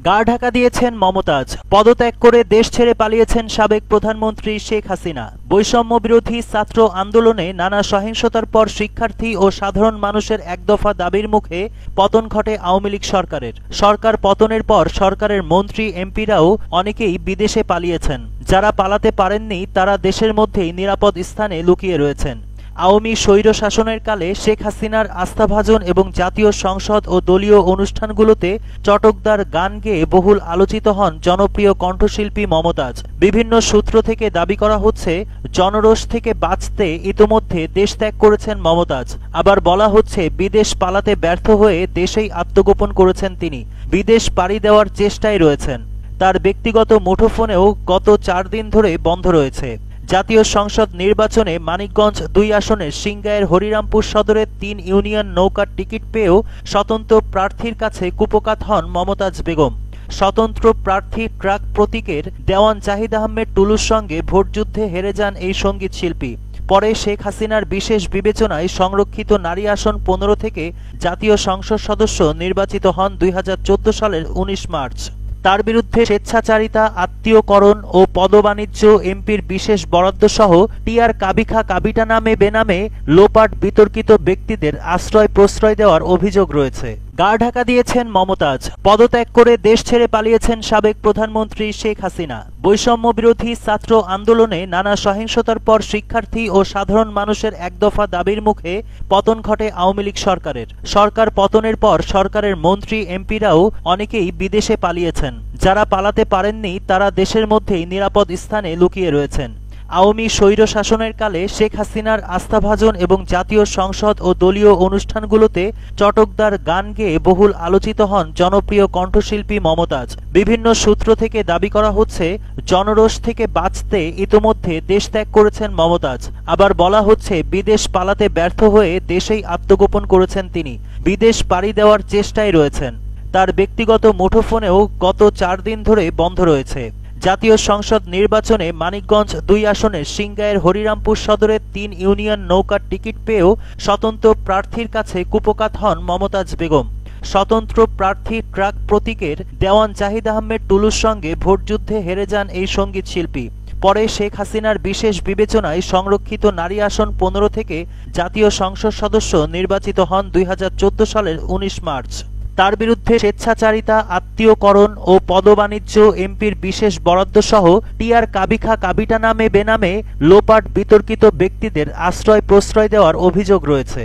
গা ঢাকা দিয়েছেন মমতাজ। পদত্যাগ করে দেশ ছেড়ে পালিয়েছেন সাবেক প্রধানমন্ত্রী শেখ হাসিনা। বৈষম্য বিরোধী ছাত্র আন্দোলনে নানা সহিংসতার পর শিক্ষার্থী ও সাধারণ মানুষের একদফা দাবির মুখে পতন ঘটে আওয়ামী লীগ সরকারের। সরকার পতনের পর সরকারের মন্ত্রী এমপিরাও অনেকেই বিদেশে পালিয়েছেন। যারা পালাতে পারেননি তারা দেশের মধ্যেই নিরাপদ স্থানে লুকিয়ে রয়েছেন। আওয়ামী স্বৈর শাসনের কালে শেখ হাসিনার আস্থাভাজন এবং জাতীয় সংসদ ও দলীয় অনুষ্ঠানগুলোতে চটকদার গান গেয়ে বহুল আলোচিত হন জনপ্রিয় কণ্ঠশিল্পী মমতাজ। বিভিন্ন সূত্র থেকে দাবি করা হচ্ছে, জনরোষ থেকে বাঁচতে ইতোমধ্যে দেশ ত্যাগ করেছেন মমতাজ। আবার বলা হচ্ছে, বিদেশ পালাতে ব্যর্থ হয়ে দেশেই আত্মগোপন করেছেন তিনি। বিদেশ পাড়ি দেওয়ার চেষ্টায় রয়েছেন। তার ব্যক্তিগত মুঠোফোনেও গত 4 দিন ধরে বন্ধ রয়েছে। জাতীয় সংসদ নির্বাচনে মানিকগঞ্জ 2 আসনের সিংগাইর হরিরামপুর সদরের 3 ইউনিয়ন নৌকার টিকিট পেয়েও স্বতন্ত্র প্রার্থীর কাছে কুপোকাত হন মমতাজ বেগম। স্বতন্ত্র প্রার্থী ট্রাক প্রতীকের দেওয়ান জাহিদ আহমেদ টুলুর সঙ্গে ভোটযুদ্ধে হেরে যান এই সঙ্গীত শিল্পী। পরে শেখ হাসিনার বিশেষ বিবেচনায় সংরক্ষিত নারী আসন 15 থেকে জাতীয় সংসদ সদস্য নির্বাচিত হন 2014 সালের 19 মার্চ। তার বিরুদ্ধে স্বেচ্ছাচারিতা, আত্মীয়করণ ও পদবাণিজ্য, এমপির বিশেষ বরাদ্দসহ টিআর কাবিখা কাবিটা নামে বেনামে লোপাট বিতর্কিত ব্যক্তিদের আশ্রয় প্রশ্রয় দেওয়ার অভিযোগ রয়েছে। গা ঢাকা দিয়েছেন মমতাজ। পদত্যাগ করে দেশ ছেড়ে পালিয়েছেন সাবেক প্রধানমন্ত্রী শেখ হাসিনা। বৈষম্য বিরোধী ছাত্র আন্দোলনে নানা সহিংসতার পর শিক্ষার্থী ও সাধারণ মানুষের একদফা দাবির মুখে পতন ঘটে আওয়ামী লীগ সরকারের। সরকার পতনের পর সরকারের মন্ত্রী এমপিরাও অনেকেই বিদেশে পালিয়েছেন। যারা পালাতে পারেননি তারা দেশের মধ্যেই নিরাপদ স্থানে লুকিয়ে রয়েছেন। আওয়ামী স্বৈর শাসনের কালে শেখ হাসিনার আস্থাভাজন এবং জাতীয় সংসদ ও দলীয় অনুষ্ঠানগুলোতে চটকদার গান গেয়ে বহুল আলোচিত হন জনপ্রিয় কণ্ঠশিল্পী মমতাজ। বিভিন্ন সূত্র থেকে দাবি করা হচ্ছে, জনরোষ থেকে বাঁচতে ইতোমধ্যে দেশ ত্যাগ করেছেন মমতাজ। আবার বলা হচ্ছে, বিদেশ পালাতে ব্যর্থ হয়ে দেশেই আত্মগোপন করেছেন তিনি। বিদেশ পাড়ি দেওয়ার চেষ্টায় রয়েছেন। তার ব্যক্তিগত মুঠোফোনেও গত 4 দিন ধরে বন্ধ রয়েছে। জাতীয় সংসদ নির্বাচনে মানিকগঞ্জ 2 আসনের সিংগাইর হরিরামপুর সদরের 3 ইউনিয়ন নৌকার টিকিট পেয়েও স্বতন্ত্র প্রার্থীর কাছে কুপোকাত হন মমতাজ বেগম। স্বতন্ত্র প্রার্থী ট্রাক প্রতীকের দেওয়ান জাহিদ আহমেদ টুলুর সঙ্গে ভোটযুদ্ধে হেরে যান এই সঙ্গীত শিল্পী। পরে শেখ হাসিনার বিশেষ বিবেচনায় সংরক্ষিত নারী আসন 15 থেকে জাতীয় সংসদ সদস্য নির্বাচিত হন 2014 সালের 19 মার্চ। তার বিরুদ্ধে স্বেচ্ছাচারিতা, আত্মীয়করণ ও পদবাণিজ্য, এমপির বিশেষ বরাদ্দসহ টিআর কাবিখা কাবিটা নামে বেনামে লোপাট বিতর্কিত ব্যক্তিদের আশ্রয় প্রশ্রয় দেওয়ার অভিযোগ রয়েছে।